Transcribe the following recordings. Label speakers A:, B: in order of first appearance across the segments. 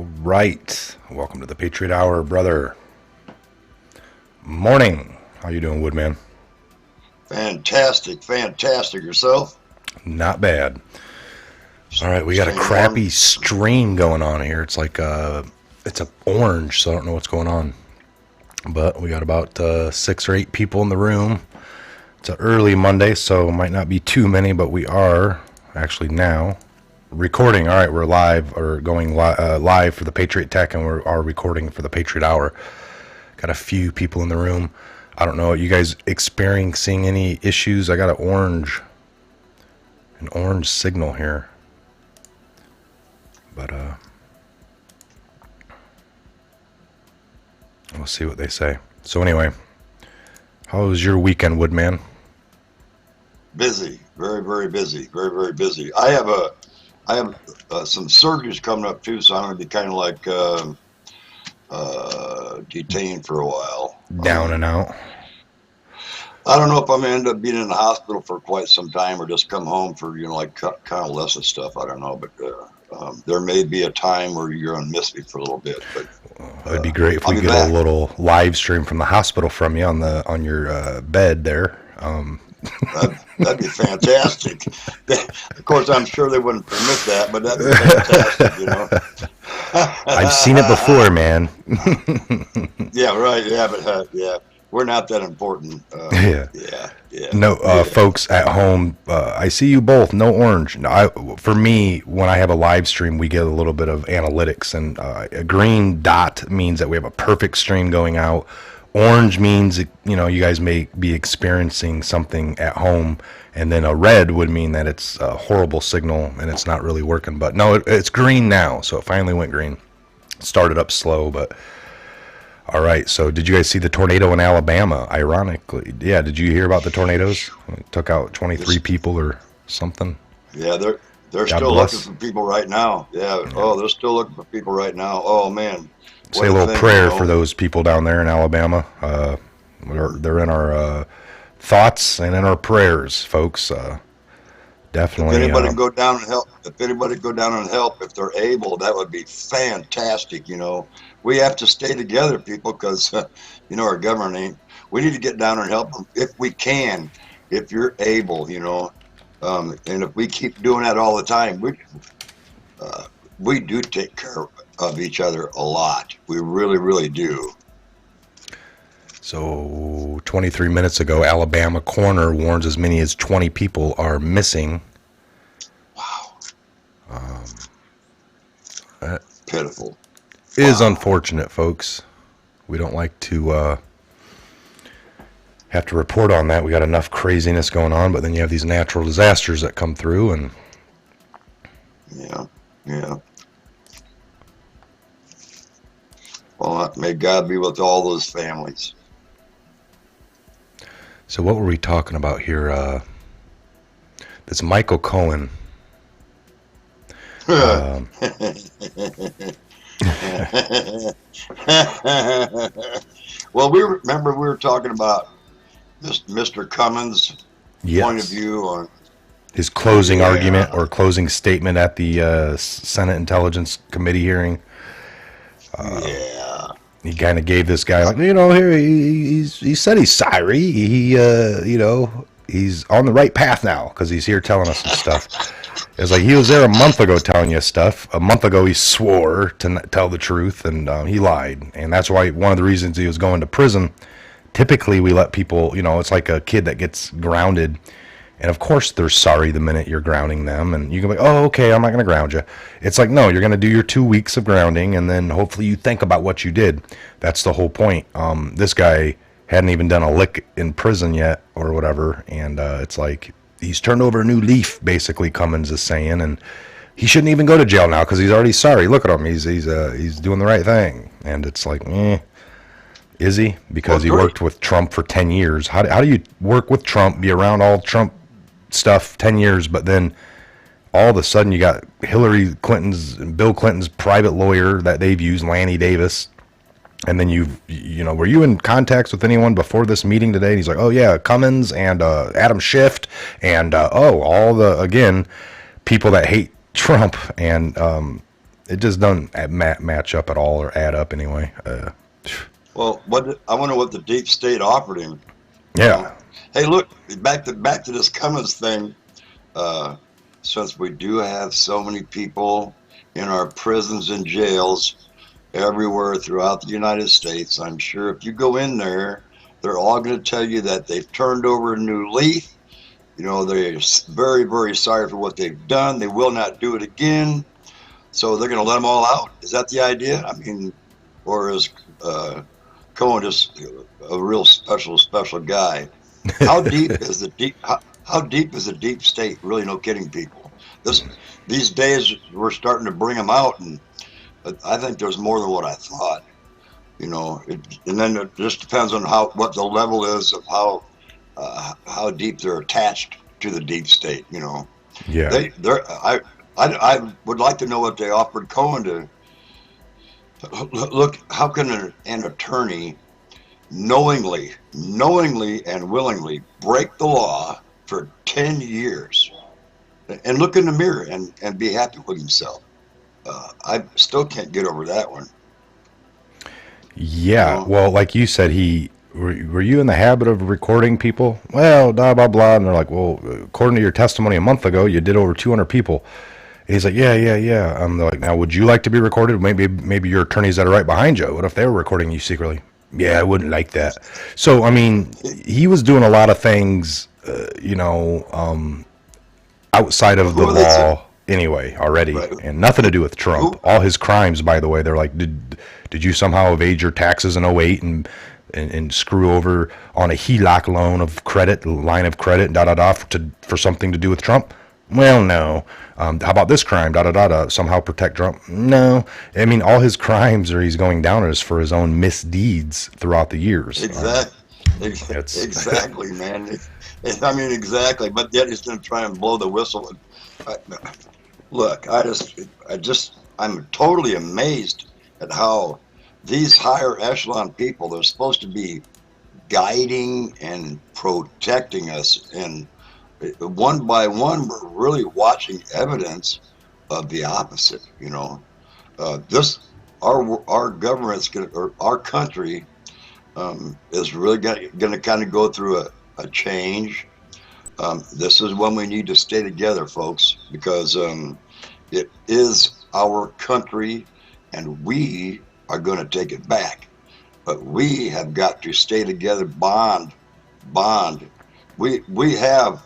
A: All right. Welcome to the Patriot Hour, brother. Morning. How you doing, Woodman?
B: Fantastic. Yourself?
A: Not bad. All right, we got a crappy stream going on here. It's like it's a orange, so I don't know what's going on. But we got about 6 or 8 people in the room. It's an early Monday, so it might not be too many, but we are actually now recording. All right, we're live or going live for the Patriot Tech, and we are recording for the Patriot Hour. Got a few people in the room. I don't know. Are you guys experiencing any issues? I got an orange signal here. But we'll see what they say. So anyway, how was your weekend, Woodman?
B: Busy, very busy, very busy. I have some surgeries coming up too, so I'm going to be kind of like detained for a while.
A: Down and out.
B: I don't know if I'm going to end up being in the hospital for quite some time or just come home for like kind of less of stuff. I don't know, but there may be a time where you're going to miss me for a little bit. But
A: it'd be great if we get a little live stream from the hospital from you on your bed there.
B: That'd be fantastic. Of course, I'm sure they wouldn't permit that, but that'd be fantastic,
A: I've seen it before, man.
B: Yeah, right. Yeah, but yeah, we're not that important.
A: Yeah. No, folks at home, I see you both. No orange. No, for me, when I have a live stream, we get a little bit of analytics, and a green dot means that we have a perfect stream going out. Orange means, you guys may be experiencing something at home, and then a red would mean that it's a horrible signal and it's not really working. But no, it's green now, so it finally went green. Started up slow, but all right. So did you guys see the tornado in Alabama? Ironically, yeah. Did you hear about the tornadoes? It took out 23 people or something.
B: Yeah, they're still looking for people right now. Yeah. Oh, they're still looking for people right now. Oh man.
A: Say a little prayer for those people down there in Alabama. They're in our thoughts and in our prayers, folks. Definitely.
B: If anybody go down and help, if they're able, that would be fantastic. We have to stay together, people, because our government ain't. We need to get down and help them if we can, if you're able. And if we keep doing that all the time, we do take care of each other a lot. We really do.
A: So 23 minutes ago, Alabama coroner warns as many as 20 people are missing.
B: Wow. Pitiful.
A: Is unfortunate, folks. We don't like to have to report on that. We got enough craziness going on, but then you have these natural disasters that come through, and
B: yeah. Well, may God be with all those families.
A: So what were we talking about here? This Michael Cohen.
B: Well, we were talking about this Mr. Cummins' point of view on
A: his closing argument or closing statement at the Senate Intelligence Committee hearing. He kind of gave this guy, here he said he's sorry. He he's on the right path now because he's here telling us some stuff. It's like he was there a month ago telling you stuff. A month ago he swore to tell the truth, and he lied. And that's why one of the reasons he was going to prison. Typically we let people, it's like a kid that gets grounded. And of course they're sorry the minute you're grounding them, and you can be like, oh, okay, I'm not going to ground you. It's like, no, you're going to do your 2 weeks of grounding, and then hopefully you think about what you did. That's the whole point. This guy hadn't even done a lick in prison yet or whatever, and it's like he's turned over a new leaf, basically, Cummins is saying, and he shouldn't even go to jail now because he's already sorry. Look at him. He's doing the right thing. And it's like, is he? Because he worked with Trump for 10 years. How do you work with Trump, be around all Trump stuff 10 years, but then all of a sudden you got Hillary Clinton's and Bill Clinton's private lawyer that they've used, Lanny Davis, and then were you in contact with anyone before this meeting today? And he's like, oh yeah, Cummins and Adam Schiff and all the, again, people that hate Trump, and it just doesn't match up at all or add up anyway.
B: Well, I wonder what the deep state offered him. You know,
A: Yeah.
B: hey, look, back to this Cummins thing. Uh, since we do have so many people in our prisons and jails everywhere throughout the United States, I'm sure if you go in there, they're all going to tell you that they've turned over a new leaf. You know, they're very, very sorry for what they've done. They will not do it again. So they're going to let them all out. Is that the idea? I mean, or is uh, Cohen just a real special guy? How deep is the deep? How deep is the deep state? Really, no kidding, people. This these days we're starting to bring them out, and I think there's more than what I thought. You know, and then it just depends on what the level is of how deep they're attached to the deep state. You know,
A: Yeah.
B: I would like to know what they offered Cohen to look. How can an attorney knowingly and willingly break the law for 10 years and look in the mirror and be happy with himself? I still can't get over that one. You
A: Yeah.
B: know,
A: Well, like you said, were you in the habit of recording people? Well, blah blah blah, and they're like, well, according to your testimony a month ago, you did over 200 people. And he's like, yeah, yeah, yeah. They're like, now, would you like to be recorded? Maybe your attorneys that are right behind you. What if they were recording you secretly? Yeah, I wouldn't like that. So, I mean, he was doing a lot of things, outside of the
B: who are they?
A: law anyway already,
B: Right?
A: and nothing to do with Trump.
B: Who?
A: All his crimes, by the way, they're like, did you somehow evade your taxes in '08 and screw over on a HELOC loan of credit, line of credit, da da da, for something to do with Trump? Well, no. How about this crime? Da da da da. Somehow protect Trump? No. I mean, all his crimes, or he's going down as for his own misdeeds throughout the years.
B: Exactly.
A: It's
B: Exactly, man. I mean, exactly. But yet he's going to try and blow the whistle. I, look, I'm totally amazed at how these higher echelon people, they're supposed to be guiding and protecting us. And one by one, we're really watching evidence of the opposite. You know, this our government's gonna, or our country is really going to kind of go through a change. This is when we need to stay together, folks, because it is our country, and we are going to take it back. But we have got to stay together, bond. We have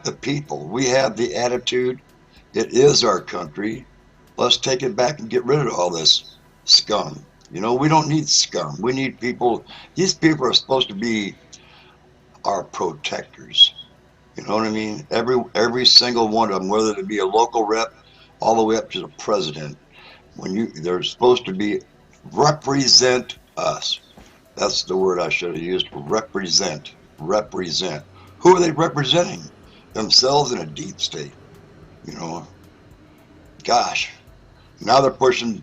B: the people, we have the attitude. It is our country. Let's take it back and get rid of all this scum. You know, we don't need scum. We need people. These people are supposed to be our protectors. You know what I mean? Every single one of them, whether it be a local rep, all the way up to the president, they're supposed to be represent us. That's the word I should have used. Represent. Represent. Who are they representing? Themselves in a deep state. You know, gosh. Now they're pushing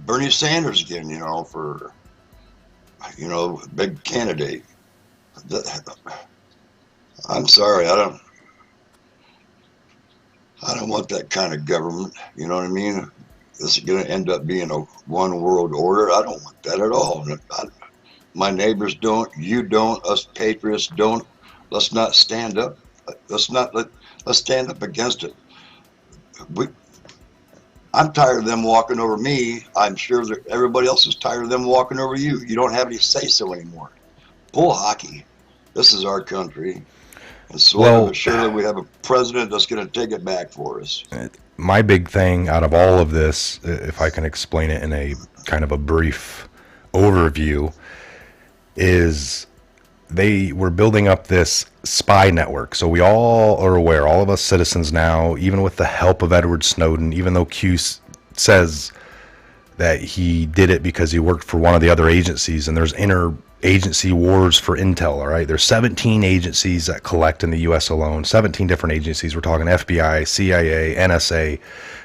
B: Bernie Sanders again. You know, for big candidate. I'm sorry, I don't want that kind of government. You know what I mean? This is going to end up being a one world order. I don't want that at all. My neighbors don't. You don't. Us patriots don't. Let's not stand up. Let's stand up against it. We, I'm tired of them walking over me. I'm sure that everybody else is tired of them walking over you. You don't have any say so anymore. Bull hockey. This is our country. And slowly but surely we have a president that's going to take it back for us.
A: My big thing out of all of this, if I can explain it in a kind of a brief overview, is they were building up this spy network. So we all are aware, all of us citizens now, even with the help of Edward Snowden, even though Q says that he did it because he worked for one of the other agencies, and there's inter-agency wars for intel, all right? There's 17 agencies that collect in the U.S. alone, 17 different agencies. We're talking FBI, CIA, NSA,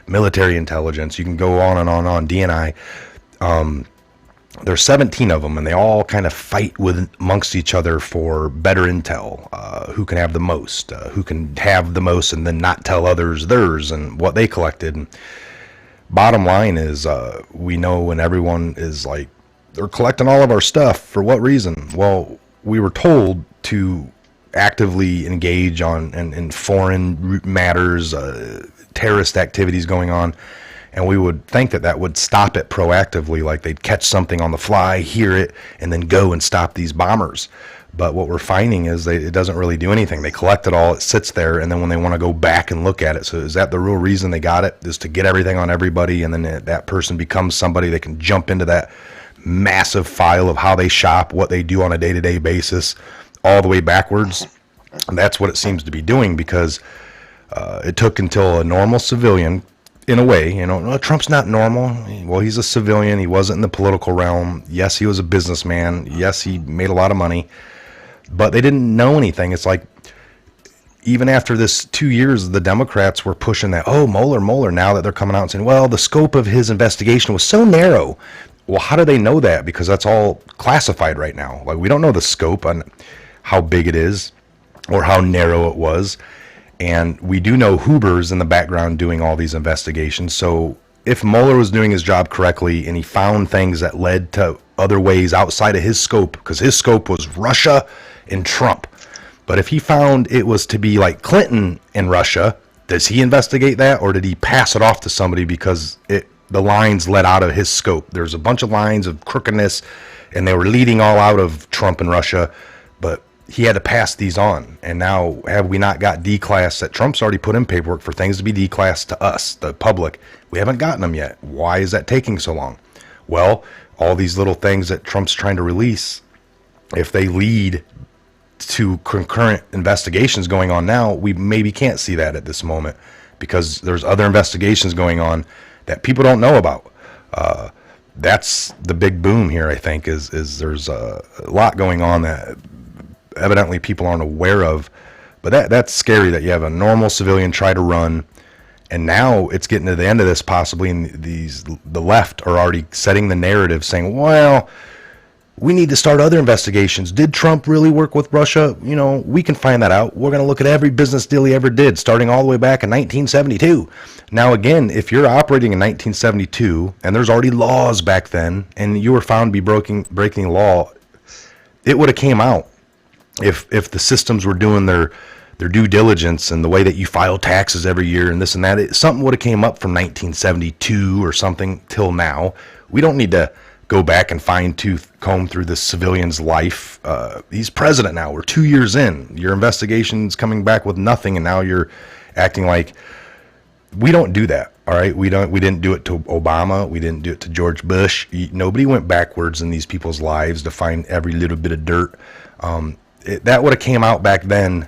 A: military intelligence. You can go on and on, DNI. There's 17 of them, and they all kind of fight amongst each other for better intel, who can have the most, who can have the most and then not tell others theirs and what they collected. bottom line is, we know when everyone is like, they're collecting all of our stuff. For what reason? Well, we were told to actively engage on in foreign matters, terrorist activities going on, and we would think that that would stop it proactively, like they'd catch something on the fly, hear it, and then go and stop these bombers. But what we're finding is it doesn't really do anything. They collect it all, it sits there, and then when they want to go back and look at it, so is that the real reason they got it? Is to get everything on everybody, and then that person becomes somebody that can jump into that massive file of how they shop, what they do on a day-to-day basis, all the way backwards. And that's what it seems to be doing, because it took until a normal civilian, in a way, Trump's not normal. Well, he's a civilian. He wasn't in the political realm. Yes, he was a businessman. Yes, he made a lot of money. But they didn't know anything. It's like, even after this 2 years, the Democrats were pushing that, oh, Mueller, now that they're coming out and saying, well, the scope of his investigation was so narrow. Well, how do they know that? Because that's all classified right now. Like, we don't know the scope on how big it is or how narrow it was. And we do know Huber's in the background doing all these investigations. So if Mueller was doing his job correctly and he found things that led to other ways outside of his scope, because his scope was Russia and Trump. But if he found it was to be like Clinton and Russia, does he investigate that, or did he pass it off to somebody because the lines led out of his scope? There's a bunch of lines of crookedness, and they were leading all out of Trump and Russia, but he had to pass these on. And now, have we not got D-class that Trump's already put in paperwork for things to be D-class to us, the public? We haven't gotten them yet. Why is that taking so long? Well, all these little things that Trump's trying to release, if they lead to concurrent investigations going on now, we maybe can't see that at this moment, because there's other investigations going on that people don't know about. That's the big boom here, I think, is there's a lot going on that evidently people aren't aware of. But that's scary, that you have a normal civilian try to run, and now it's getting to the end of this possibly, and the left are already setting the narrative saying, well, we need to start other investigations. Did Trump really work with Russia? We can find that out. We're going to look at every business deal he ever did, starting all the way back in 1972. Now, again, if you're operating in 1972 and there's already laws back then, and you were found to be breaking law, it would have came out. If the systems were doing their due diligence, and the way that you file taxes every year and this and that, something would have came up from 1972 or something till now. We don't need to go back and fine-tooth comb through this civilian's life. He's president now. We're 2 years in. Your investigation's coming back with nothing, and now you're acting like... We don't do that, all right? We didn't do it to Obama. We didn't do it to George Bush. Nobody went backwards in these people's lives to find every little bit of dirt. That would have came out back then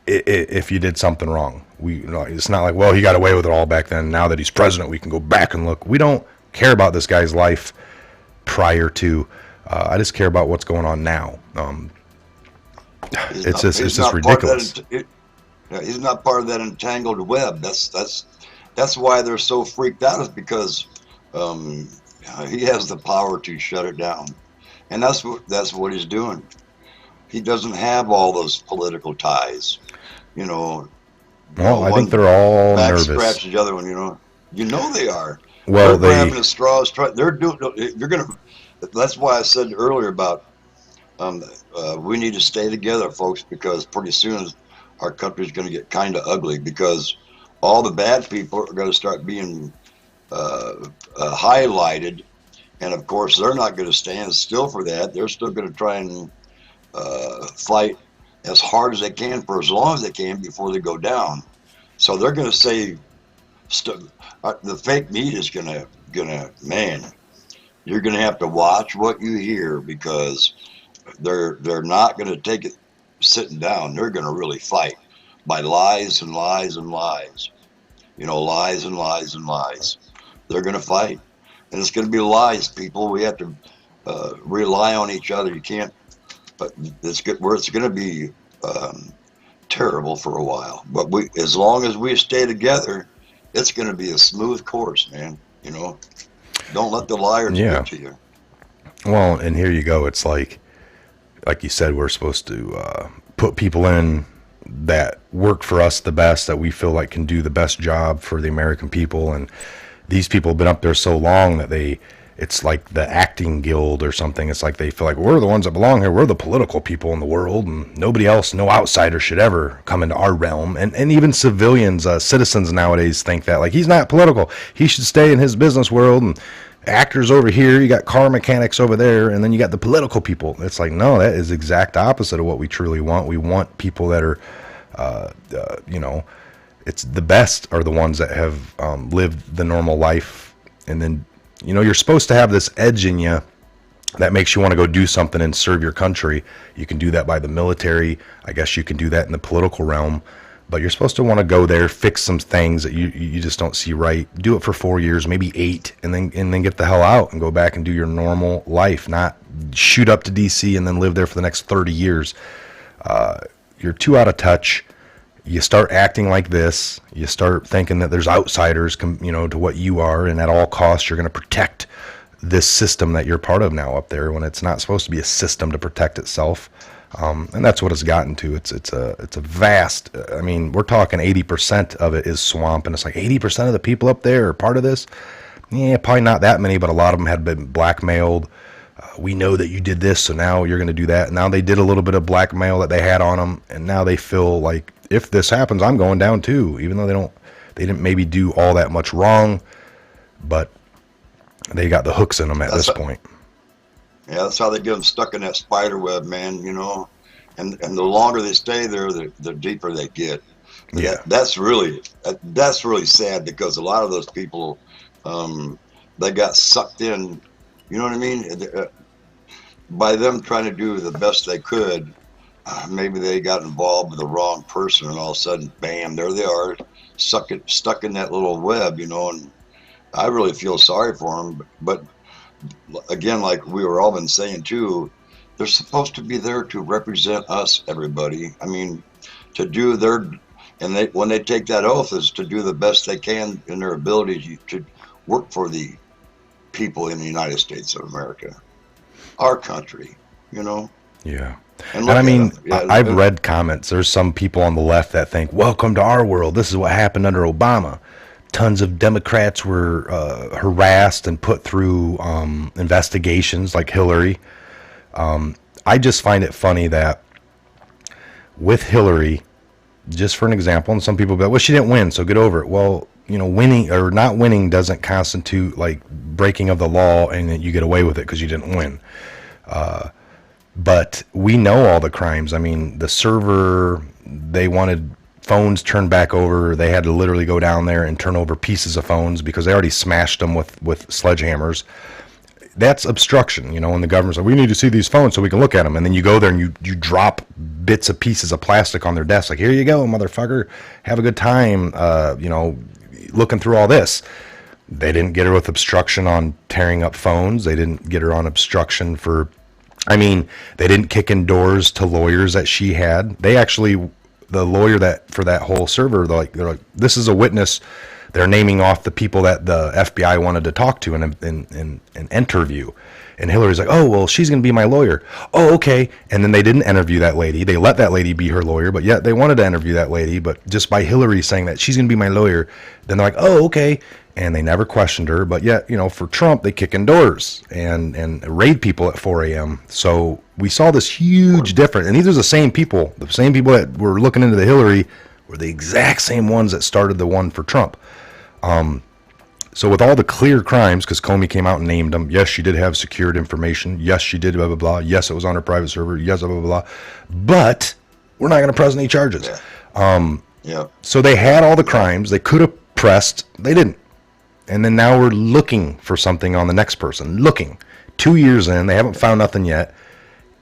A: if you did something wrong. It's not like, well, he got away with it all back then. Now that he's president, we can go back and look. We don't care about this guy's life prior to. I just care about what's going on now. It's just ridiculous.
B: He's not part of that entangled web. That's why they're so freaked out, is because he has the power to shut it down, and that's what he's doing. He doesn't have all those political ties, Well,
A: I think they're all
B: back
A: nervous.
B: Scratch the other one, they are.
A: Well,
B: they're grabbing at straws. They're doing. You're gonna. That's why I said earlier about we need to stay together, folks, because pretty soon our country's going to get kind of ugly, because all the bad people are going to start being highlighted, and of course they're not going to stand still for that. They're still going to try and fight as hard as they can for as long as they can before they go down. So they're going to say, the fake media is gonna, man, you're going to have to watch what you hear, because they're not going to take it sitting down. They're going to really fight by lies and lies and lies. Lies and lies and lies. They're going to fight, and it's going to be lies, people. We have to rely on each other. You can't. But it's going to be terrible for a while. But as long as we stay together, it's going to be a smooth course, man. Don't let the liars get to you.
A: Well, and here you go. It's like you said, we're supposed to put people in that work for us the best, that we feel like can do the best job for the American people. And these people have been up there so long that it's like the acting guild or something. It's like they feel like we're the ones that belong here. We're the political people in the world, and nobody else, no outsider should ever come into our realm. And even civilians, citizens nowadays think that, like, he's not political. He should stay in his business world, and actors over here, you got car mechanics over there, and then you got the political people. It's like, no, that is exact opposite of what we truly want. We want people that are, it's the best are the ones that have lived the normal life. And then, you're supposed to have this edge in you that makes you want to go do something and serve your country. You can do that by the military. I guess you can do that in the political realm. But you're supposed to want to go there, fix some things that you just don't see right. Do it for 4 years, maybe 8, and then get the hell out and go back and do your normal life. Not shoot up to D.C. and then live there for the next 30 years. You're too out of touch. You start acting like this. You start thinking that there's outsiders, to what you are, and at all costs you're going to protect this system that you're part of now up there, when it's not supposed to be a system to protect itself. And that's what it's gotten to. It's a vast. I mean, we're talking 80% of it is swamp, and it's like 80% of the people up there are part of this. Yeah, probably not that many, but a lot of them had been blackmailed. We know that you did this, so now you're going to do that. Now they did a little bit of blackmail that they had on them, and now they feel like, if this happens, I'm going down too. Even though they didn't maybe do all that much wrong, but they got the hooks in them at this point.
B: Yeah, that's how they get them stuck in that spider web, man. And the longer they stay there, the deeper they get.
A: Yeah,
B: that's really sad, because a lot of those people, they got sucked in. You know what I mean? By them trying to do the best they could, maybe they got involved with the wrong person, and all of a sudden, bam, there they are, stuck in that little web. And I really feel sorry for them, but again, like we were all been saying too, they're supposed to be there to represent us, everybody. I mean, to do when they take that oath, is to do the best they can in their ability to work for the people in the United States of America, our country.
A: Yeah. And I mean, I've read comments. There's some people on the left that think, welcome to our world. This is what happened under Obama. Tons of Democrats were harassed and put through investigations, like Hillary. I just find it funny that with Hillary, just for an example, and some people go, well, she didn't win, so get over it. Well, winning or not winning doesn't constitute like breaking of the law and that you get away with it because you didn't win. But we know all the crimes. I mean, the server, they wanted phones turned back over. They had to literally go down there and turn over pieces of phones because they already smashed them with sledgehammers. That's obstruction, and the government's like, we need to see these phones so we can look at them. And then you go there and you drop bits of pieces of plastic on their desk. Like, here you go, motherfucker. Have a good time, looking through all this. They didn't get her with obstruction on tearing up phones. They didn't get her on obstruction they didn't kick in doors to lawyers that she had. They actually, the lawyer for that whole server, they're like, this is a witness. They're naming off the people that the FBI wanted to talk to in an interview. And Hillary's like, oh, well, she's going to be my lawyer. Oh, okay. And then they didn't interview that lady. They let that lady be her lawyer, but yet they wanted to interview that lady. But just by Hillary saying that she's going to be my lawyer, then they're like, oh, okay. And they never questioned her. But yet, for Trump, they kick in doors and raid people at 4 a.m. So we saw this huge difference. And these are the same people that were looking into the Hillary were the exact same ones that started the one for Trump. So with all the clear crimes, because Comey came out and named them, yes, she did have secured information. Yes, she did, blah, blah, blah. Yes, it was on her private server. Yes, blah, blah, blah. But we're not going to press any charges.
B: Yeah.
A: So they had all the crimes. They could have pressed. They didn't. And then now we're looking for something on the next person. Looking. 2 years in, they haven't found nothing yet.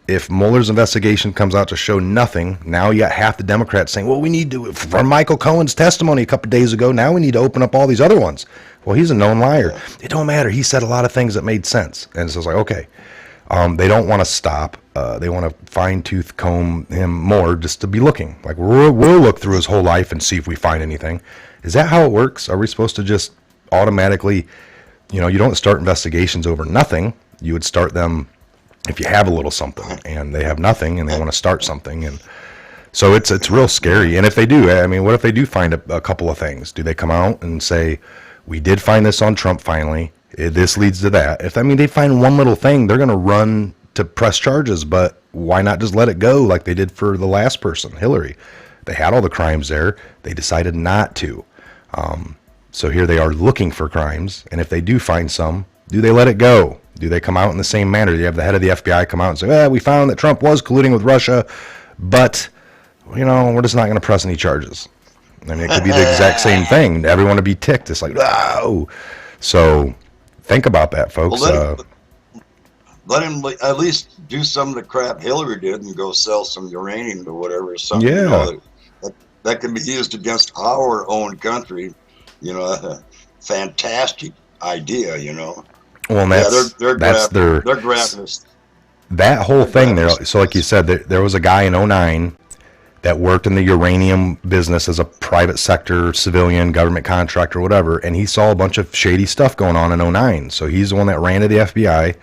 A: If Mueller's investigation comes out to show nothing, now you got half the Democrats saying, well, we need to, from Michael Cohen's testimony a couple days ago, now we need to open up all these other ones. Well, he's a known liar. It don't matter. He said a lot of things that made sense. And so it's like, okay. They don't want to stop. They want to fine-tooth comb him more just to be looking. Like, we'll look through his whole life and see if we find anything. Is that how it works? Are we supposed to just automatically, you don't start investigations over nothing. You would start them if you have a little something, and they have nothing and they want to start something. And so it's real scary. And if they do, what if they do find a couple of things? Do they come out and say, We did find this on Trump finally. This leads to that. If they find one little thing, they're going to run to press charges, but why not just let it go like they did for the last person, Hillary? They had all the crimes there. They decided not to. So here they are looking for crimes, and if they do find some, do they let it go? Do they come out in the same manner? Do you have the head of the FBI come out and say, we found that Trump was colluding with Russia, but, we're just not going to press any charges? It could be the exact same thing. Everyone would be ticked. It's like, oh. So think about that, folks.
B: Well, let him at least do some of the crap Hillary did and go sell some uranium or whatever. Something,
A: yeah.
B: That can be used against our own country. Fantastic idea,
A: Well, and they're
B: grabbing us.
A: That whole thing there. So like you said, there was a guy in 2009 that worked in the uranium business as a private sector, civilian, government contractor, whatever, and he saw a bunch of shady stuff going on in 2009. So he's the one that ran to the FBI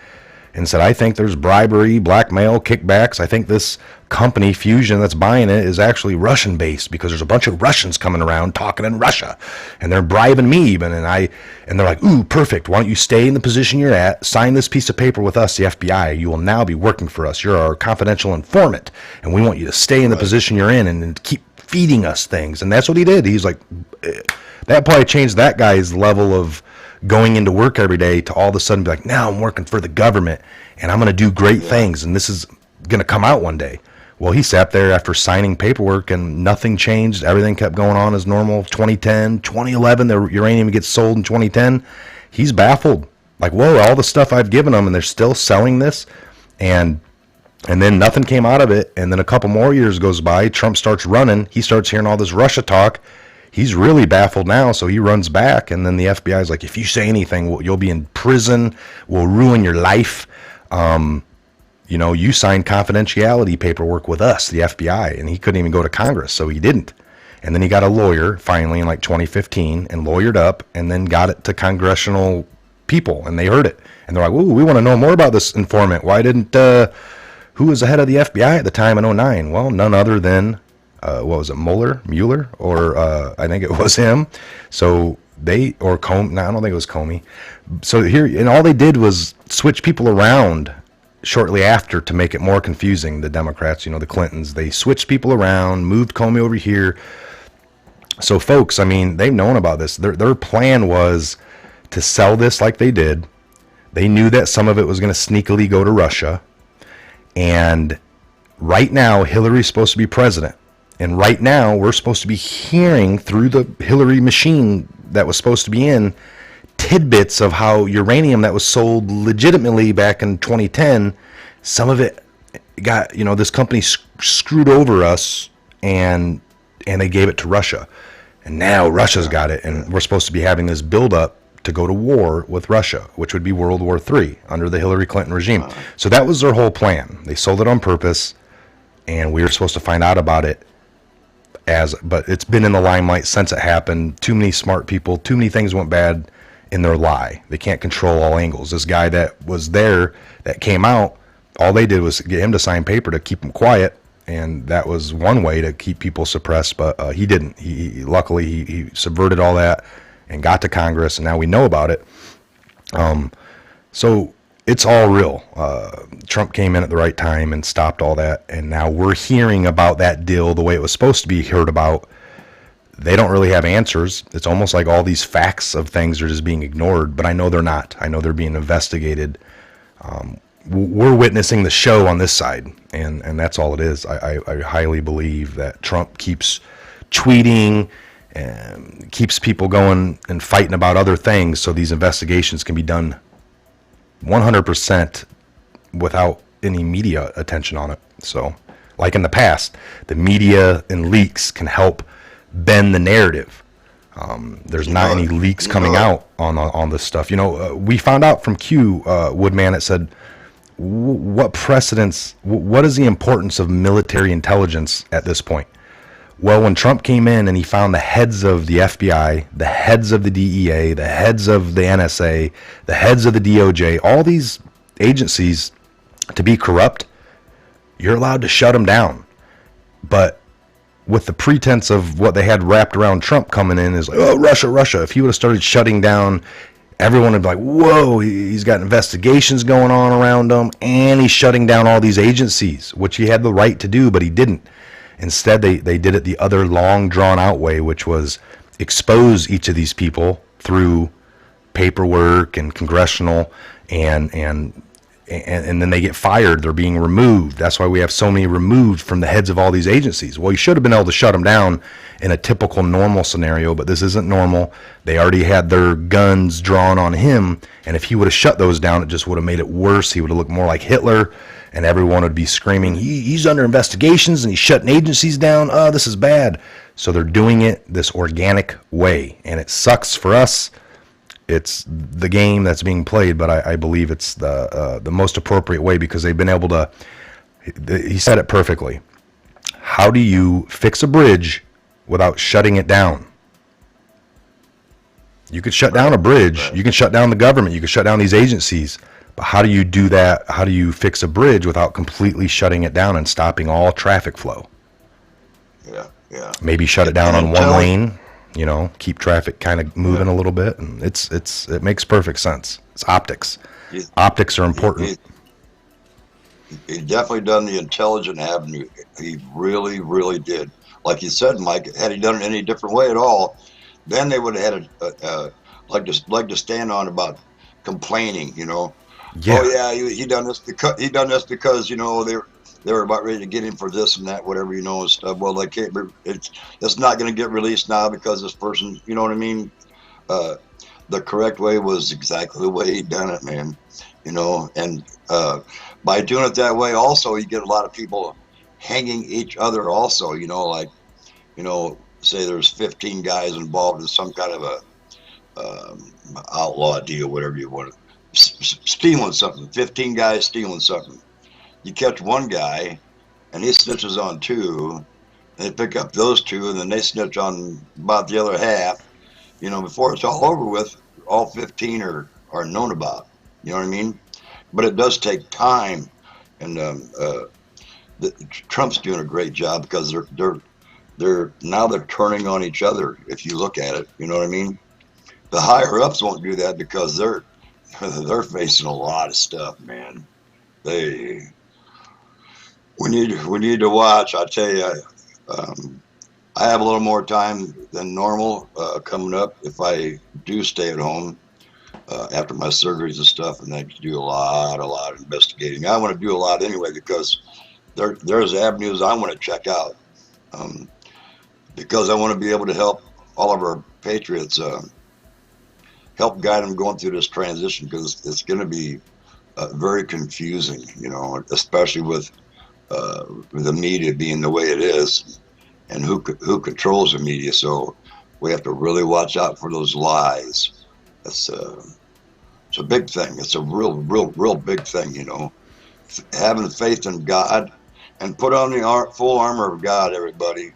A: and said, I think there's bribery, blackmail, kickbacks. I think this company, Fusion, that's buying it is actually Russian-based because there's a bunch of Russians coming around talking in Russia, and they're bribing me even. And they're like, ooh, perfect. Why don't you stay in the position you're at, sign this piece of paper with us, the FBI. You will now be working for us. You're our confidential informant, and we want you to stay in the position you're in and keep feeding us things. And that's what he did. He's like, that probably changed that guy's level of going into work every day to all of a sudden be like, now I'm working for the government and I'm going to do great things and this is going to come out one day. Well, he sat there after signing paperwork and nothing changed. Everything kept going on as normal. 2010, 2011, the uranium gets sold in 2010. He's baffled. Like, whoa, all the stuff I've given them and they're still selling this. And then nothing came out of it. And then a couple more years goes by. Trump starts running. He starts hearing all this Russia talk. He's really baffled now, so he runs back, and then the FBI is like, if you say anything, you'll be in prison, we'll ruin your life. You signed confidentiality paperwork with us, the FBI, and he couldn't even go to Congress, so he didn't. And then he got a lawyer, finally, in like 2015, and lawyered up, and then got it to congressional people, and they heard it. And they're like, ooh, we want to know more about this informant. Why didn't, who was the head of the FBI at the time in 2009? Well, none other than... what was it, Mueller, or I think it was him. So or Comey. No, I don't think it was Comey. So here, and all they did was switch people around shortly after to make it more confusing. The Democrats, the Clintons, they switched people around, moved Comey over here. So folks, they've known about this. Their plan was to sell this like they did. They knew that some of it was going to sneakily go to Russia. And right now, Hillary's supposed to be president. And right now, we're supposed to be hearing through the Hillary machine that was supposed to be in tidbits of how uranium that was sold legitimately back in 2010, some of it got, this company screwed over us and they gave it to Russia. And now Russia's got it, and we're supposed to be having this buildup to go to war with Russia, which would be World War III under the Hillary Clinton regime. So that was their whole plan. They sold it on purpose, and we were supposed to find out about it. But it's been in the limelight since it happened. Too many smart people, too many things went bad in their lie. They can't control all angles. This guy that was there, that came out, all they did was get him to sign paper to keep him quiet, and that was one way to keep people suppressed, but he didn't. Luckily he subverted all that and got to Congress, and now we know about it. So it's all real. Trump came in at the right time and stopped all that, and now we're hearing about that deal the way it was supposed to be heard about. They don't really have answers. It's almost like all these facts of things are just being ignored, but I know they're not. I know they're being investigated. We're witnessing the show on this side, and that's all it is. I highly believe that Trump keeps tweeting and keeps people going and fighting about other things so these investigations can be done 100% without any media attention on it. So, like in the past, the media and leaks can help bend the narrative. There's not any leaks coming out on this stuff. We found out from Q Woodman. It said, what precedence? What is the importance of military intelligence at this point? Well, when Trump came in and he found the heads of the FBI, the heads of the DEA, the heads of the NSA, the heads of the DOJ, all these agencies to be corrupt, you're allowed to shut them down. But with the pretense of what they had wrapped around Trump coming in is like, oh, Russia, Russia. If he would have started shutting down, everyone would be like, whoa, he's got investigations going on around him, and he's shutting down all these agencies, which he had the right to do, but he didn't. Instead, they did it the other long, drawn-out way, which was expose each of these people through paperwork and congressional and then they get fired. They're being removed. That's why we have so many removed from the heads of all these agencies. Well, you should have been able to shut them down in a typical normal scenario, but this isn't normal. They already had their guns drawn on him, and if he would have shut those down, it just would have made it worse. He would have looked more like Hitler, and everyone would be screaming, he's under investigations, and he's shutting agencies down. Oh, this is bad. So they're doing it this organic way, and it sucks for us. It's the game that's being played, but I believe it's the most appropriate way because they've been able to. He said it perfectly. How do you fix a bridge without shutting it down? You could shut down a bridge. You can shut down the government. You can shut down these agencies. But how do you do that? How do you fix a bridge without completely shutting it down and stopping all traffic flow?
B: Yeah.
A: Maybe shut it down on one lane. You know, keep traffic kind of moving a little bit, and it makes perfect sense. It's optics. Optics are important.
B: He definitely done the intelligent avenue. He really, really did. Like you said, Mike, had he done it any different way at all, then they would have had a leg to stand on about complaining. You know,
A: Yeah.
B: oh yeah, he done this because you know they were about ready to get him for this and that, whatever, you know, and stuff. Well, they can't. It's not going to get released now because this person, you know what I mean? The correct way was exactly the way he done it, man. You know, and by doing it that way, also you get a lot of people hanging each other. Also, you know, like, you know, say there's 15 guys involved in some kind of a outlaw deal, whatever you want, stealing something. 15 guys stealing something. You catch one guy, and he snitches on two, and they pick up those two, and then they snitch on about the other half. You know, before it's all over with, all 15 are known about. You know what I mean? But it does take time, and Trump's doing a great job because they're turning on each other. If you look at it, you know what I mean? The higher ups won't do that because they're facing a lot of stuff, man. We need to watch. I tell you, I have a little more time than normal coming up if I do stay at home after my surgeries and stuff, and I do a lot of investigating. I want to do a lot anyway because there's avenues I want to check out because I want to be able to help all of our patriots, help guide them going through this transition because it's going to be very confusing, you know, especially with the media being the way it is, and who controls the media. So we have to really watch out for those lies. It's a big thing. It's a real big thing. You know, having faith in God and put on the full armor of God. Everybody,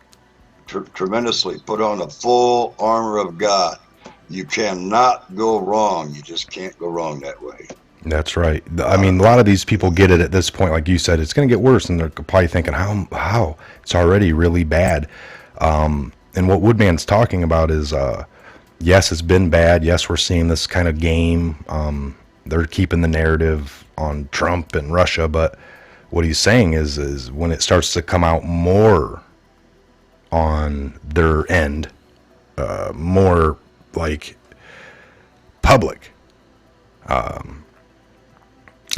B: tremendously put on the full armor of God. You cannot go wrong. You just can't go wrong that way.
A: That's right. I mean, a lot of these people get it at this point. Like you said, it's going to get worse, and they're probably thinking, how? It's already really bad. And what Woodman's talking about is, yes, it's been bad. Yes, we're seeing this kind of game. They're keeping the narrative on Trump and Russia, but what he's saying is when it starts to come out more on their end, more like public,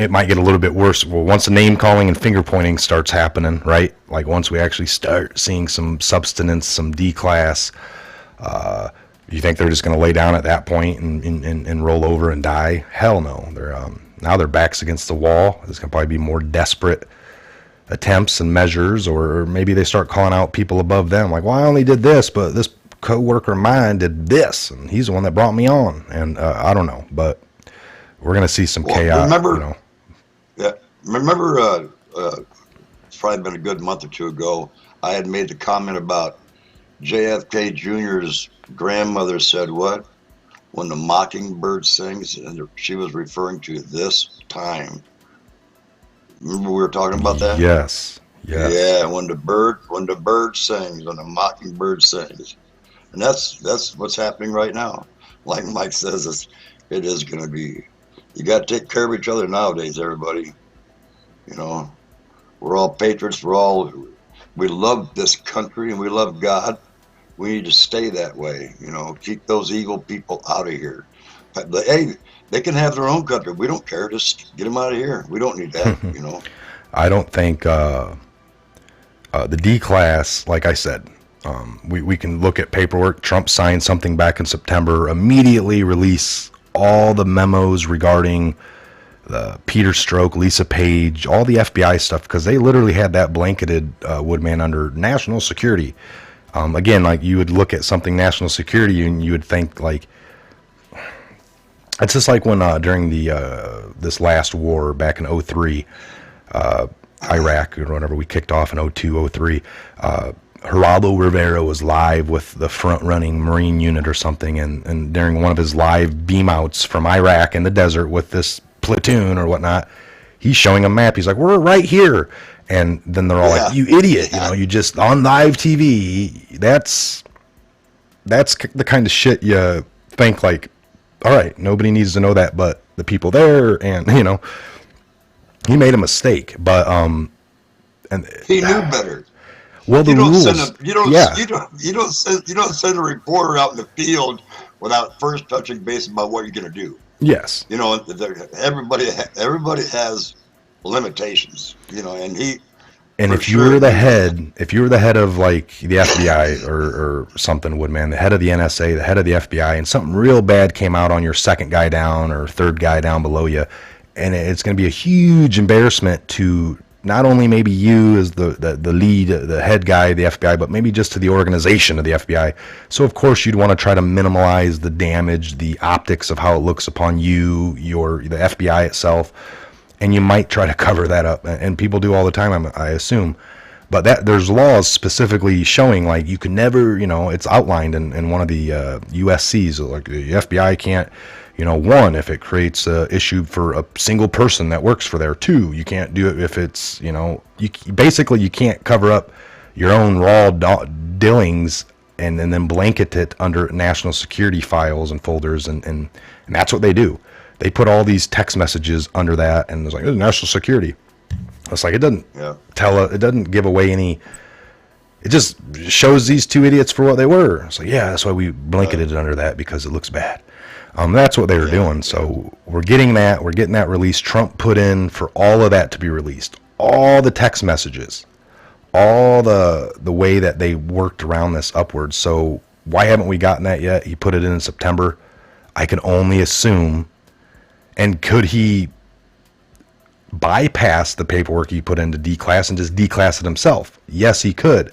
A: it might get a little bit worse. Well, once the name calling and finger pointing starts happening, right? Like once we actually start seeing some substance, some D-class, you think they're just going to lay down at that point and roll over and die? Hell no. They're now their backs against the wall. There's going to probably be more desperate attempts and measures, or maybe they start calling out people above them. Like, well, I only did this, but this coworker of mine did this, and he's the one that brought me on. And I don't know, but we're going to see some chaos.
B: Remember,
A: you know.
B: Yeah, remember, it's probably been a good month or two ago, I had made the comment about JFK Jr.'s grandmother said what? When the mockingbird sings, and she was referring to this time. Remember we were talking about that?
A: Yes. Yes.
B: Yeah, when the bird sings, when the mockingbird sings, and that's what's happening right now. Like Mike says, it is going to be. You got to take care of each other nowadays, everybody. You know, we're all patriots. We love this country and we love God. We need to stay that way. Keep those evil people out of here. But hey, they can have their own country. We don't care. Just get them out of here. We don't need that.
A: I don't think the D class, like I said, we can look at paperwork. Trump signed something back in September, immediately release all the memos regarding Peter Strzok, Lisa Page, all the FBI stuff, because they literally had that blanketed Woodman under national security. Again, like you would look at something national security and you would think like, it's just like when during the this last war back in '03, Iraq or whatever, we kicked off in '02, '03. Geraldo Rivera was live with the front-running Marine unit or something, and during one of his live beam-outs from Iraq in the desert with this platoon or whatnot, he's showing a map. He's like, we're right here. And then they're all like, you idiot, you just on live TV. That's the kind of shit you think like, all right, nobody needs to know that but the people there, and he made a mistake, but and
B: He knew better.
A: well, the
B: You don't send
A: rules,
B: a you don't
A: yeah,
B: you don't send a reporter out in the field without first touching base about what you're going to do.
A: yes.
B: Everybody has limitations. And he
A: And
B: for sure knew that.
A: if you were the head of like the FBI or something, Woodman, the head of the NSA, the head of the FBI, and something real bad came out on your second guy down or third guy down below you, and it's going to be a huge embarrassment to not only maybe you as the lead, the head guy of the FBI, but maybe just to the organization of the FBI. So of course you'd want to try to minimize the damage, the optics of how it looks upon you, the FBI itself. And you might try to cover that up, and people do all the time, I assume. But there's laws specifically showing like you can never, it's outlined in one of the USCs, like the FBI can't, one, if it creates a issue for a single person that works for there. Two, you can't do it if it's, you can't cover up your own raw dealings and then blanket it under national security files and folders, and that's what they do. They put all these text messages under that, and it's like, national security. It's like, it doesn't it doesn't give away any. It just shows these two idiots for what they were. It's like, yeah, that's why we blanketed it under that, because it looks bad. That's what they were doing. So we're getting that released. Trump put in for all of that to be released. All the text messages, all the way that they worked around this upwards. So why haven't we gotten that yet? He put it in September. I can only assume. And could he bypass the paperwork he put into D-class and just D-class it himself? Yes, he could.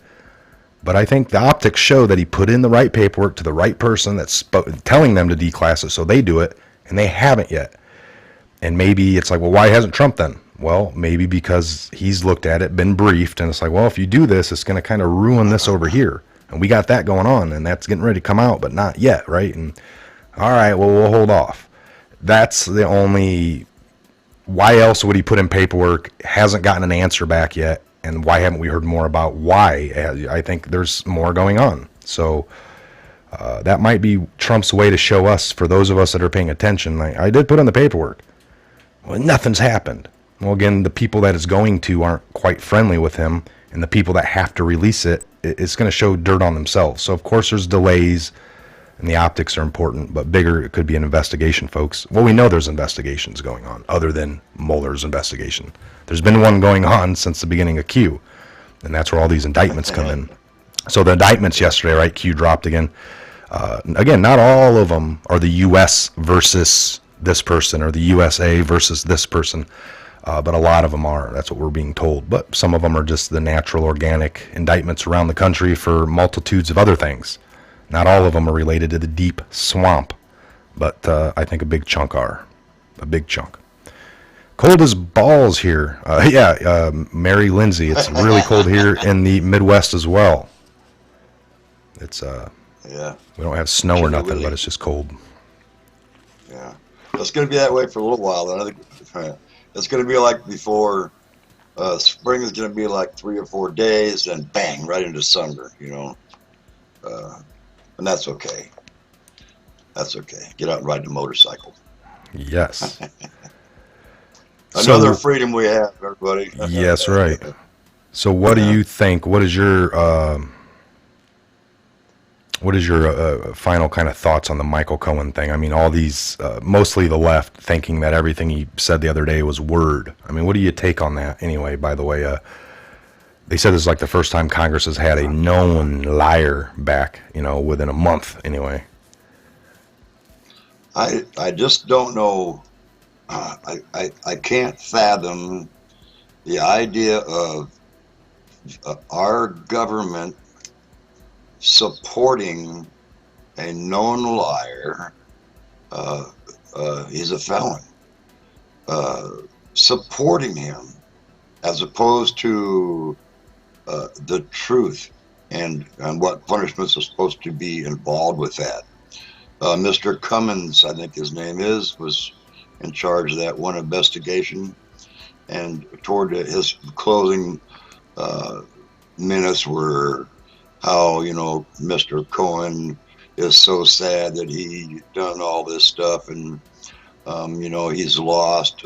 A: But I think the optics show that he put in the right paperwork to the right person that's telling them to D-class it, so they do it, and they haven't yet. And maybe it's like, well, why hasn't Trump then? Well, maybe because he's looked at it, been briefed, and it's like, well, if you do this, it's going to kind of ruin this over here. And we got that going on, and that's getting ready to come out, but not yet, right? And all right, well, we'll hold off. That's the only. Why else would he put in paperwork? Hasn't gotten an answer back yet, and why haven't we heard more about why? I think there's more going on. So that might be Trump's way to show us, for those of us that are paying attention. Like, I did put in the paperwork. Well, nothing's happened. Well, again, the people that it's going to aren't quite friendly with him, and the people that have to release it's going to show dirt on themselves. So of course there's delays. And the optics are important, but bigger, it could be an investigation, folks. Well, we know there's investigations going on, other than Mueller's investigation. There's been one going on since the beginning of Q, and that's where all these indictments come in. So the indictments yesterday, right, Q dropped again. Again, not all of them are the U.S. versus this person, or the USA versus this person, but a lot of them are. That's what we're being told. But some of them are just the natural, organic indictments around the country for multitudes of other things. Not all of them are related to the deep swamp, but I think a big chunk are. A big chunk. Cold as balls here. Mary Lindsay, it's really cold here in the Midwest as well. It's we don't have snow or nothing, but it's just cold.
B: Yeah, it's going to be that way for a little while. Then I think it's going to be like before Spring is going to be like 3 or 4 days, and bang, right into summer. Uh, and that's okay. That's okay. Get out and ride the motorcycle.
A: Yes.
B: Another
A: So,
B: freedom we have, everybody.
A: yes, right. So, what do
B: Yeah.
A: you think? What is your final kind of thoughts on the Michael Cohen thing? I mean, all these, mostly the left, thinking that everything he said the other day was word. I mean, what do you take on that anyway? By the way, they said this is like the first time Congress has had a known liar back, within a month anyway.
B: I just don't know. I can't fathom the idea of our government supporting a known liar. Uh, he's a felon. Uh, Supporting him as opposed to the truth and what punishments are supposed to be involved with that. Mr. Cummins, I think his name was in charge of that one investigation, and toward his closing uh, minutes were how Mr. Cohen is so sad that he done all this stuff, and he's lost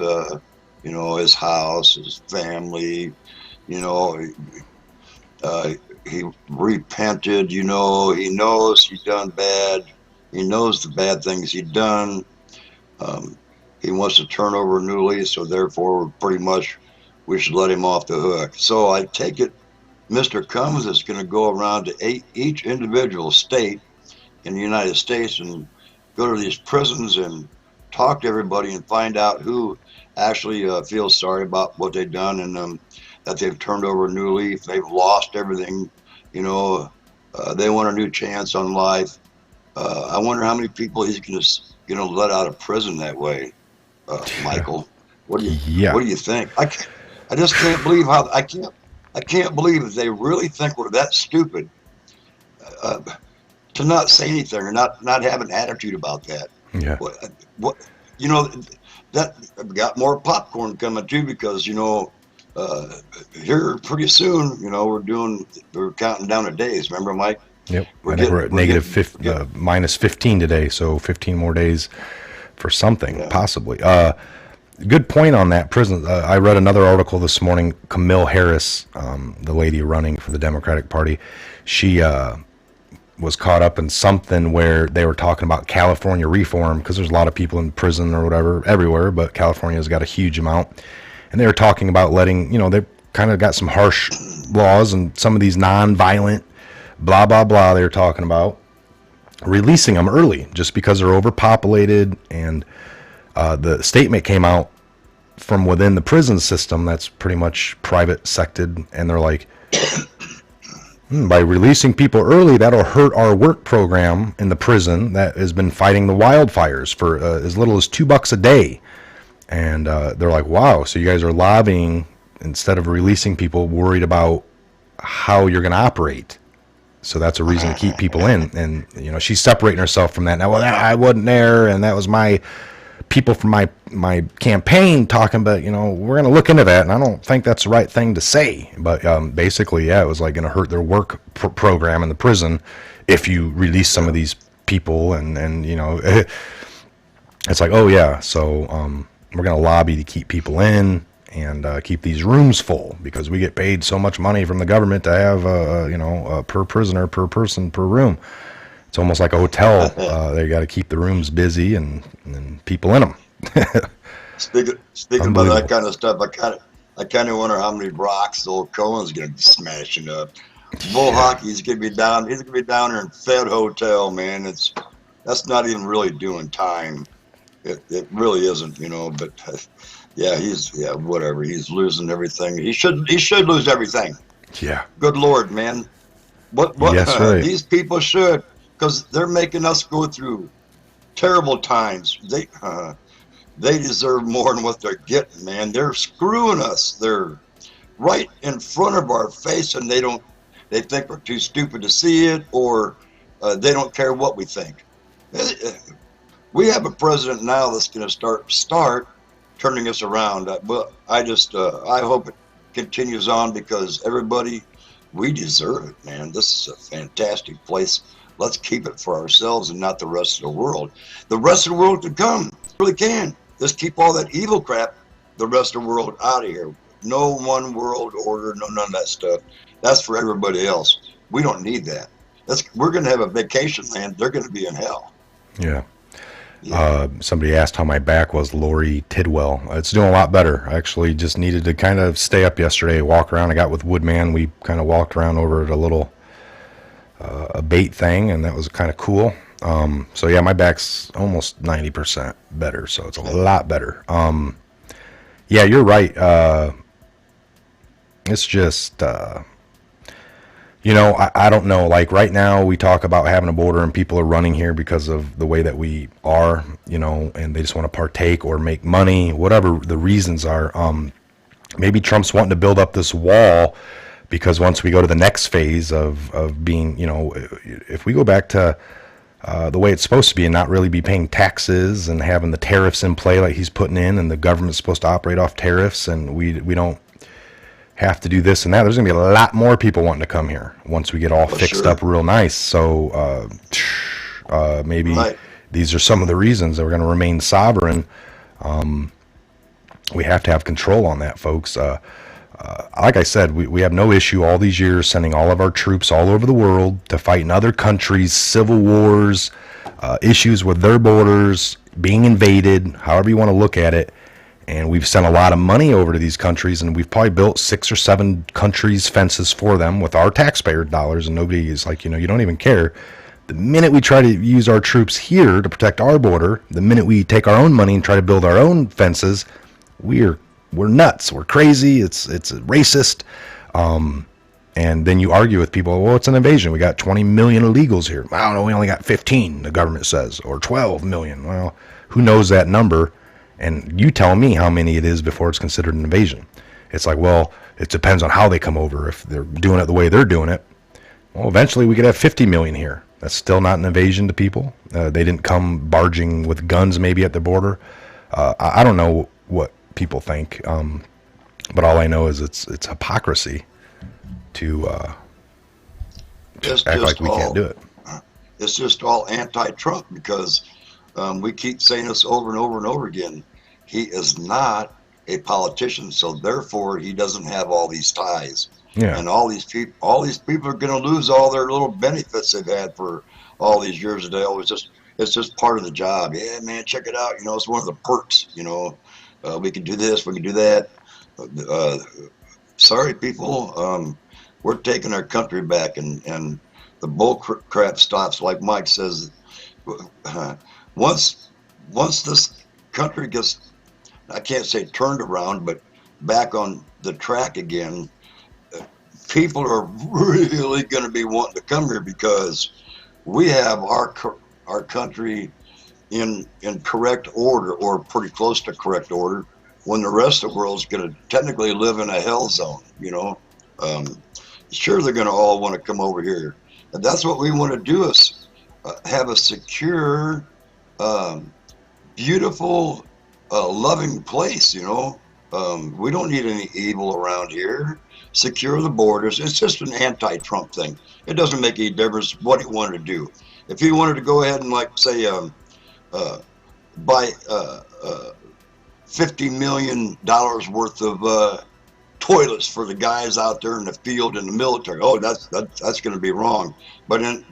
B: his house, his family, you know uh, he repented, he knows he done bad, he knows the bad things he done. um, he wants to turn over a new leaf, so therefore pretty much we should let him off the hook. So I take it Mr. Cummins is going to go around to each individual state in the United States and go to these prisons and talk to everybody and find out who actually feels sorry about what they've done, and that they've turned over a new leaf. They've lost everything. They want a new chance on life. I wonder how many people he's going to let out of prison that way. Michael,
A: Yeah.
B: what do you think? I just can't believe I can't believe that they really think we're that stupid uh, to not say anything or not have an attitude about that.
A: Yeah.
B: What you know that got more popcorn coming too, because uh, here pretty soon we're counting down the days. Remember, Mike?
A: Yep. I think we're at minus 15 today, so 15 more days for something,
B: Yeah.
A: possibly. Good point on that prison. I read another article this morning. Camille Harris, the lady running for the Democratic Party, she was caught up in something where they were talking about California reform, because there's a lot of people in prison or whatever everywhere, but California's got a huge amount. And they were talking about letting, they kind of got some harsh laws, and some of these non-violent, blah, blah, blah, they were talking about releasing them early just because they're overpopulated. And the statement came out from within the prison system that's pretty much private sected, and they're like, by releasing people early, that'll hurt our work program in the prison that has been fighting the wildfires for as little as $2 a day. And they're like, wow, so you guys are lobbying instead of releasing people, worried about how you're going to operate. So that's a reason to keep people in. And she's separating herself from that now. Well, I wasn't there, and that was my people from my campaign talking, but we're going to look into that, and I don't think that's the right thing to say. But basically, yeah, it was like going to hurt their work program in the prison if you release some of these people, and it's like, oh yeah, so we're going to lobby to keep people in and keep these rooms full, because we get paid so much money from the government to have per prisoner, per person, per room. It's almost like a hotel. They got to keep the rooms busy and people in them.
B: Speaking about that kind of stuff, I kind of wonder how many rocks old Cohen's going to be smashing up. Bull hockey's going to be down. He's going to be down there in Fed Hotel, man. That's not even really doing time. It really isn't, But yeah, whatever. He's losing everything. He should lose everything.
A: Yeah.
B: Good Lord, man. What?
A: Yes, right.
B: These people should, because they're making us go through terrible times. They deserve more than what they're getting, man. They're screwing us. They're right in front of our face, and they think we're too stupid to see it, or they don't care what we think. We have a president now that's going to start turning us around. But I hope it continues on because everybody, we deserve it, man. This is a fantastic place. Let's keep it for ourselves and not the rest of the world. The rest of the world can come, really can. Let's keep all that evil crap, the rest of the world, out of here. No one world order, no none of that stuff. That's for everybody else. We don't need that. We're going to have a vacation land. They're going to be in hell.
A: Yeah.
B: Yeah.
A: Somebody asked how my back was, Lori Tidwell. It's doing a lot better. I actually just needed to kind of stay up yesterday, walk around. I got with Woodman. We kind of walked around over at a little a bait thing, and that was kind of cool. So yeah, my back's almost 90% better, so it's a lot better. Yeah, you're right. It's just, I don't know. Like right now, we talk about having a border, and people are running here because of the way that we are, and they just want to partake or make money, whatever the reasons are. Maybe Trump's wanting to build up this wall because once we go to the next phase of being, if we go back to the way it's supposed to be and not really be paying taxes and having the tariffs in play like he's putting in, and the government's supposed to operate off tariffs, and we don't have to do this and that, there's going to be a lot more people wanting to come here once we get all fixed up real nice. So maybe these are some of the reasons that we're going to remain sovereign. We have to have control on that, folks. Like I said, we have no issue all these years sending all of our troops all over the world to fight in other countries, civil wars, issues with their borders, being invaded, however you want to look at it. And we've sent a lot of money over to these countries, and we've probably built 6 or 7 countries' fences for them with our taxpayer dollars, and nobody is like, you don't even care. The minute we try to use our troops here to protect our border, the minute we take our own money and try to build our own fences, we're nuts. We're crazy. It's racist. And then you argue with people, well, it's an invasion. We got 20 million illegals here. I don't know, we only got 15, the government says, or 12 million. Well, who knows that number? And you tell me how many it is before it's considered an invasion. It's like, well, it depends on how they come over. If they're doing it the way they're doing it, well, eventually we could have 50 million here. That's still not an invasion to people. They didn't come barging with guns maybe at the border. I don't know what people think, but all I know is it's hypocrisy to act like we can't do it.
B: It's just all anti-Trump because we keep saying this over and over and over again. He is not a politician, so therefore he doesn't have all these ties.
A: Yeah.
B: And all these people are going to lose all their little benefits they've had for all these years. It's just part of the job. Yeah, man, check it out. It's one of the perks. We can do this, we can do that. Sorry, people. We're taking our country back, and the bull crap stops. Like Mike says, once this country gets, I can't say turned around, but back on the track again, people are really going to be wanting to come here because we have our country in correct order, or pretty close to correct order, when the rest of the world's going to technically live in a hell zone. Sure, they're going to all want to come over here, and that's what we want to do, is have a secure, beautiful, loving place. We don't need any evil around here. Secure the borders. It's just an anti-Trump thing. It doesn't make any difference what he wanted to do. If he wanted to go ahead and, like, say, buy $50 million worth of toilets for the guys out there in the field in the military, that's going to be wrong. But in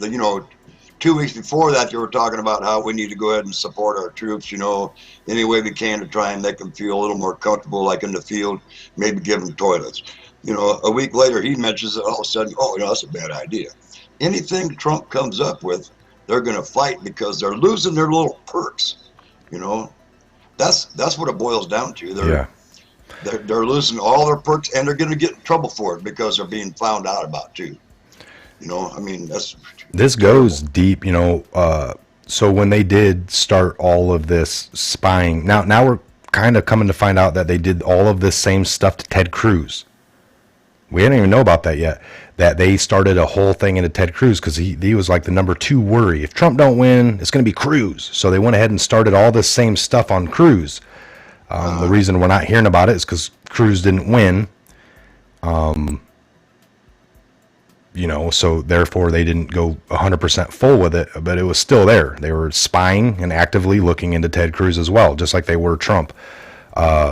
B: 2 weeks before that, you were talking about how we need to go ahead and support our troops, any way we can to try and make them feel a little more comfortable, like in the field, maybe give them toilets. A week later, he mentions it, all of a sudden, that's a bad idea. Anything Trump comes up with, they're going to fight because they're losing their little perks. That's what it boils down to. They're losing all their perks, and they're going to get in trouble for it because they're being found out about too.
A: This goes deep, so when they did start all of this spying, now we're kind of coming to find out that they did all of this same stuff to Ted Cruz. We didn't even know about that yet, that they started a whole thing into Ted Cruz because he was like the number 2 worry. If Trump don't win, it's going to be Cruz. So they went ahead and started all this same stuff on Cruz. The reason we're not hearing about it is because Cruz didn't win. So therefore they didn't go 100% full with it, but it was still there. They were spying and actively looking into Ted Cruz as well, just like they were Trump.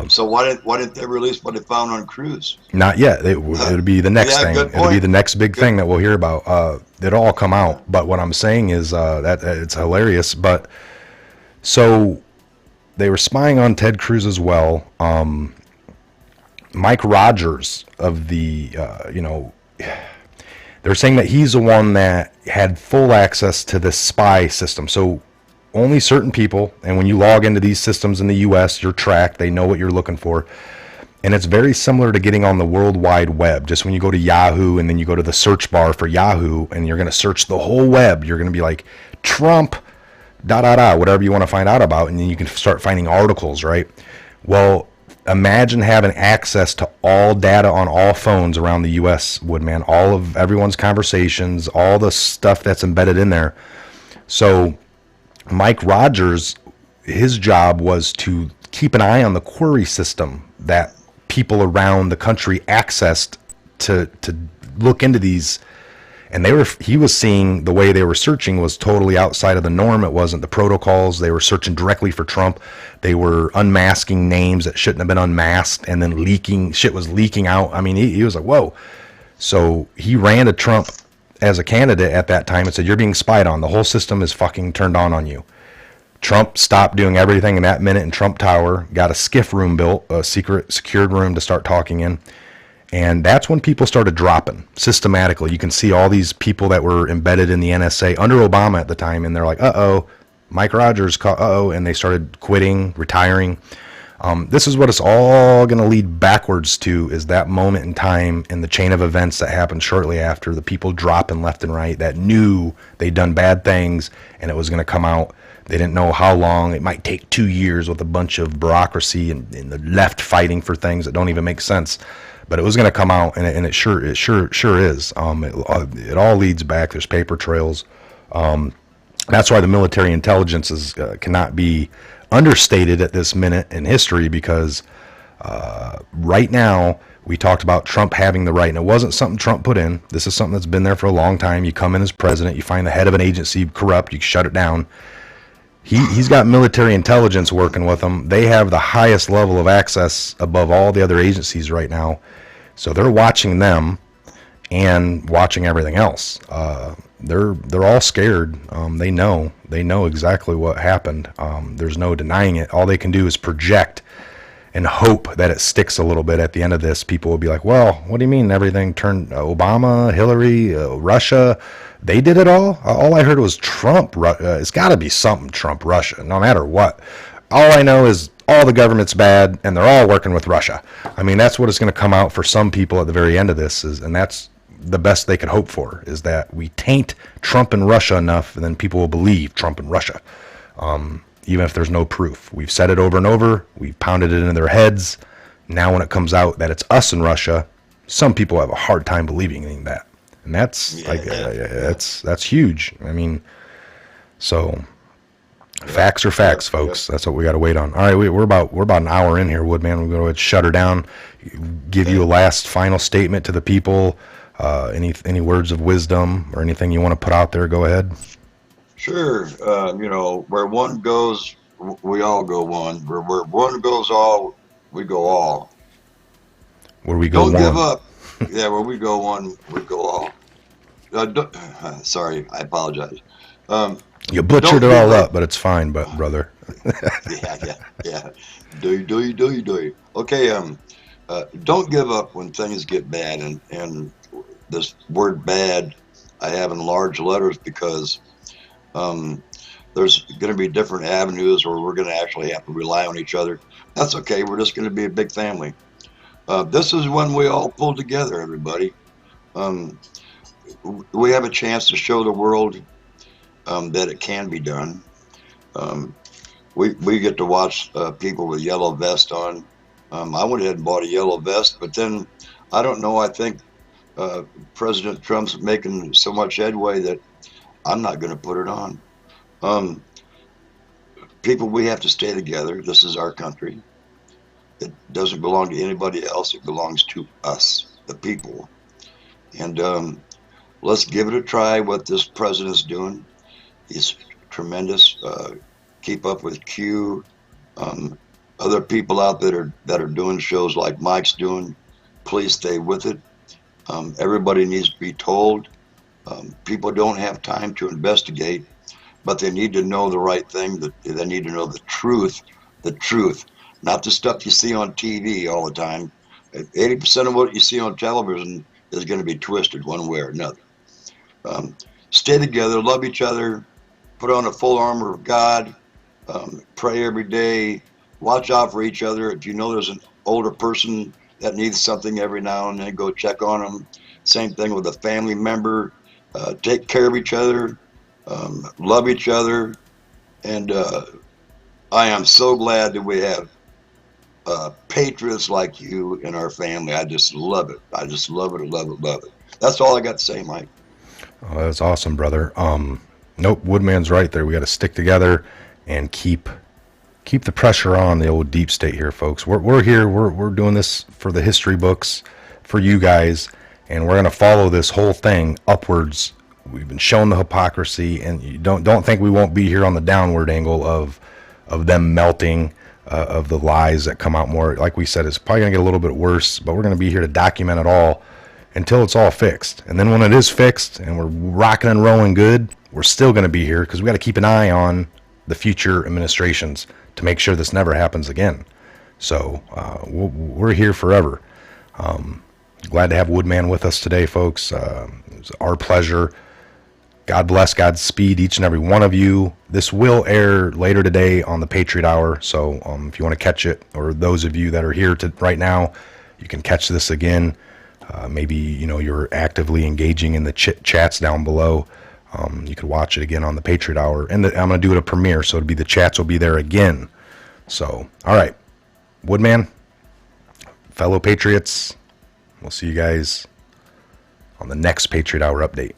B: So why didn't they release what they found on Cruz?
A: Not yet. It'll be the next
B: Yeah,
A: thing.
B: good
A: It'll be
B: point.
A: the next big
B: Good.
A: thing that we'll hear about. It'll all come
B: Yeah.
A: out. But what I'm saying is that it's hilarious. But so they were spying on Ted Cruz as well. Mike Rogers of they're saying that he's the one that had full access to the spy system. So only certain people, and when you log into these systems in the U.S., you're tracked. They know what you're looking for. And it's very similar to getting on the World Wide Web. Just when you go to Yahoo and then you go to the search bar for Yahoo and you're going to search the whole web, you're going to be like, Trump, da da da, whatever you want to find out about. And then you can start finding articles, right? Well, imagine having access to all data on all phones around the U.S., Woodman, all of everyone's conversations, all the stuff that's embedded in there. So Mike Rogers, his job was to keep an eye on the query system that people around the country accessed to look into these, and he was seeing the way they were searching was totally outside of the norm. It wasn't the protocols. They were searching directly for Trump. They were unmasking names that shouldn't have been unmasked, and then shit was leaking out. I mean, he was like, whoa. So he ran to Trump as a candidate at that time and said, you're being spied on. The whole system is fucking turned on you. Trump stopped doing everything in that minute in Trump Tower, got a skiff room built, a secret secured room to start talking in. And that's when people started dropping systematically. You can see all these people that were embedded in the NSA under Obama at the time, and they're like, uh-oh, Mike Rogers, uh-oh, and they started quitting, retiring. This is what it's all going to lead backwards to, is that moment in time in the chain of events that happened shortly after, the people dropping left and right that knew they'd done bad things and it was going to come out. They didn't know how long. It might take 2 years with a bunch of bureaucracy and the left fighting for things that don't even make sense. But it was going to come out, and it sure is. It all leads back. There's paper trails. That's why the military intelligence cannot be understated at this minute in history, because right now we talked about Trump having the right, and it wasn't something Trump put in. This is something that's been there for a long time. You come in as president, you find the head of an agency corrupt, you shut it down. He's got military intelligence working with him. They have the highest level of access above all the other agencies right now. So they're watching them and watching everything else. They're all scared. They know exactly what happened. There's no denying it. All they can do is project and hope that it sticks a little bit. At the end of this, people will be like, well, what do you mean everything turned Obama, Hillary, Russia? They did it all? All I heard was Trump. It's got to be something Trump, Russia, no matter what. All I know is all the government's bad, and they're all working with Russia. I mean, that's what is going to come out for some people at the very end of this, and that's the best they could hope for, is that we taint Trump and Russia enough, and then people will believe Trump and Russia, even if there's no proof. We've said it over and over. We've pounded it into their heads. Now when it comes out that it's us and Russia, some people have a hard time believing in that. And that's that's huge. I mean, so facts are facts, folks. That's what we got to wait on. All right, we're about an hour in here, Woodman. We're going to shut her down. Give you a last final statement to the people. Any words of wisdom or anything you want to put out there? Go ahead.
B: Sure. Where one goes, we all go one. Where one goes all, we go all.
A: Where we go
B: Don't
A: one.
B: give up. Yeah, where we go one, we go all. Sorry, I apologize.
A: You butchered it all up, but it's fine, brother.
B: Yeah. Do you? Okay. Don't give up when things get bad, and this word "bad" I have in large letters because there's going to be different avenues where we're going to actually have to rely on each other. That's okay. We're just going to be a big family. This is when we all pull together, everybody. We have a chance to show the world that it can be done. We get to watch people with yellow vests on. I went ahead and bought a yellow vest, but then I don't know. I think President Trump's making so much headway that I'm not going to put it on. People, we have to stay together. This is our country. It doesn't belong to anybody else. It belongs to us. the people. And let's give it a try. What this president's doing is tremendous. Keep up with Q. Um, Other people out there that are doing shows like Mike's doing, please stay with it. Everybody needs to be told. People don't have time to investigate, but they need to know the right thing. That they need to know the truth, not the stuff you see on TV all the time. 80% of what you see on television is going to be twisted one way or another. Um, Stay together, love each other, put on the full armor of God, pray every day, watch out for each other. If you know there's an older person that needs something every now and then, go check on them. Same thing with a family member. Take care of each other, love each other, and I am so glad that we have patriots like you in our family. I just love it. I just love it, love it, love it. That's all I got to say, Mike.
A: Oh, that's awesome, brother. Nope, Woodman's right there. We got to stick together and keep the pressure on the old deep state here, folks. We're here. We're doing this for the history books, for you guys, and we're going to follow this whole thing upwards. We've been shown the hypocrisy, and you don't think we won't be here on the downward angle of them melting, of the lies that come out more. Like we said, it's probably going to get a little bit worse, but we're going to be here to document it all until it's all fixed. And then when it is fixed and we're rocking and rolling good, we're still going to be here because we got to keep an eye on the future administrations to make sure this never happens again. So we're here forever. Glad to have Woodman with us today, folks. It's our pleasure. God bless, Godspeed each and every one of you. This will air later today on the Patriot Hour. So if you want to catch it, or those of you that are here right now, you can catch this again. Maybe you're actively engaging in the chats down below. You could watch it again on the Patriot Hour, and I'm going to do it a premiere, so the chats will be there again. So, all right, Woodman, fellow Patriots, we'll see you guys on the next Patriot Hour update.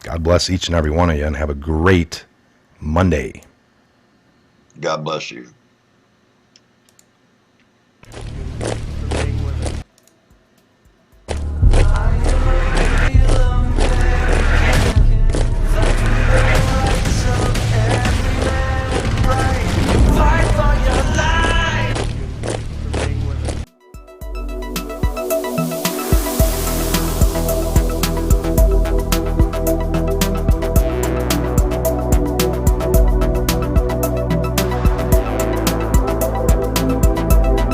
A: God bless each and every one of you, and have a great Monday.
B: God bless you.